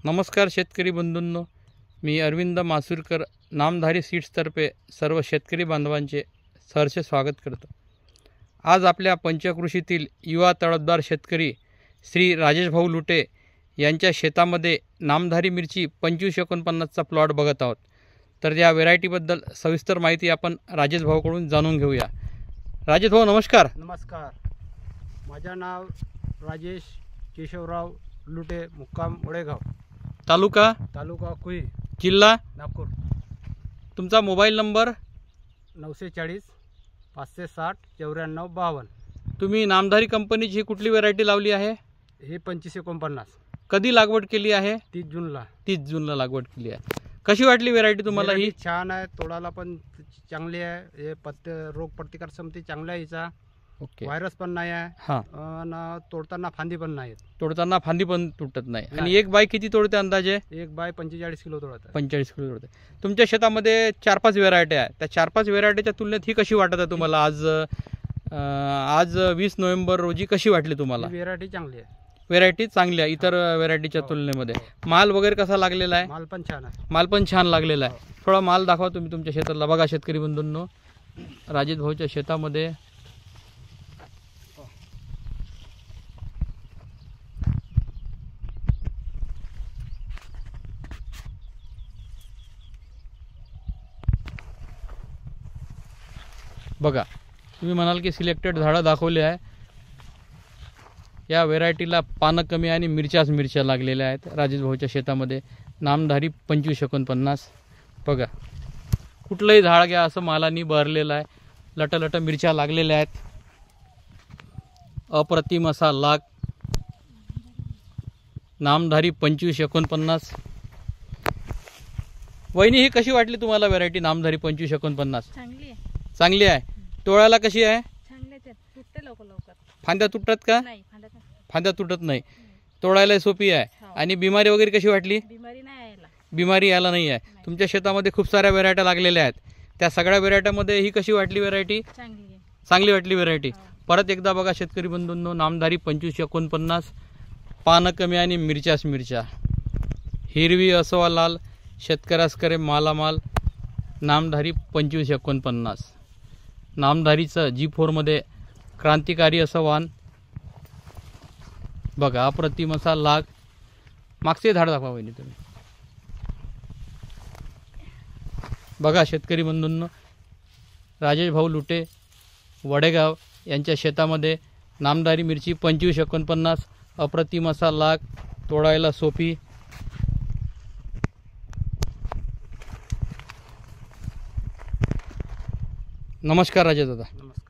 नमस्कार शेतकरी बंधूंनो, मी अरविंद मासुरकर नामधारी सीड्सतर्फे सर्व शेतकरी बांधवांचे सहर्ष स्वागत करतो। आज आपल्या पंचकृषीतील युवा तळपदार शेतकरी श्री राजेश भाऊ लुटे यांच्या शेतामध्ये नामधारी मिरची 2549चा प्लॉट बघत आहोत। तर या व्हेरायटीबद्दल सविस्तर माहिती आपण राजेश भाऊकडून जाणून घेऊया। राजेश भाऊ नमस्कार। नमस्कार, माझे नाव राजेश केशवराव लुटे, मुक्काम वडेगाव, तालुका कुई, जिल्हा नागपूर। तुमचा मोबाईल नंबर 940 560 94 52। तुम्ही नामधारी कंपनीची कुठली व्हेरायटी लावली आहे? हे 2549। कधी लागवड केली आहे? 30 जूनला। 30 जूनला लागवड केली आहे। कशी वाटली व्हेरायटी तुम्हाला? ही छान आहे, तोडाला पण चांगली आहे। हे रोग प्रतिकार क्षमता चांगली आहे हिचा। ओके, व्हायरस पण नाही आहे। हां, आणि तोडताना फांदी पण नाही, तोडताना फांदी पण तुटत नाही। आणि एक बाय किती तोडते अंदाजे? एक बाय 45 किलो तोडत आहे। 45 किलो तोडते। तुमच्या शेतामध्ये 4-5 व्हेरायटी आहे, त्या 4-5 व्हेरायटीच्या तुलनेत ही कशी वाटत आहे तुम्हाला? आज 20 नोव्हेंबर रोजी कशी वाटली तुम्हाला? व्हेरायटी चांगली आहे, व्हेरायटी चांगली आहे इतर व्हेरायटीच्या तुलनेमध्ये। माल वगैरे कसा लागलेला आहे? माल पण छान आहे। माल पण छान लागलेला आहे। थोडा माल दाखवा तुम्ही तुमच्या शेतातला। बघा शेतकरी बंधूंनो, राजेश भाऊच्या शेतामध्ये बघा, तुम्ही म्हणाल की सिलेक्टेड झाडं दाखवले आहे। या व्हेरायटीला पानं कमी आणि मिरच्या लागलेल्या आहेत राजेश भाऊच्या शेतामध्ये। नामधारी 2549। बघा, कुठलंही झाड घ्या असं मालानी भरलेलं आहे। लटलट मिरच्या लागलेल्या आहेत। अप्रतिम असा लाग। नामधारी 2549। वहिनी, ही कशी वाटली तुम्हाला व्हेरायटी नामधारी 2549? चांगली आहे, चांगली आहे। तोडायला कशी आहे? चांगले ते तुटते लवकर। फांद्या तुटतात का? नाही, फांद्या तुटत नाही। तोडायला सोपी आहे। आणि बिमारी वगैरे कशी वाटली? बिमारी नाही यायला। बिमारी यायला नाही आहे। तुमच्या शेतामध्ये खूप साऱ्या व्हेरायट्या लागलेल्या आहेत, त्या सगळ्या व्हेरायट्यामध्ये ही कशी वाटली व्हेरायटी? चांगली आहे, चांगली वाटली व्हेरायटी। परत एकदा बघा शेतकरी बंधूंनो, नामधारी 2549। पानं कमी आणि मिरच्या। हिरवी असवा लाल, शेतकऱ्यास करे मालामाल। नामधारी 2549। नामधारीचं G4मध्ये क्रांतिकारी असं वाण। बघा, अप्रतिम असा लाग। मागचे झाड दाखवा वहिनी तुम्ही। बघा शेतकरी बंधूंनो, राजेश भाऊ लुटे वडेगाव यांच्या शेतामध्ये नामधारी मिरची 2549। अप्रतिम असा लाग, तोडायला सोपी। नमस्कार राजेश दादा। नमस्कार।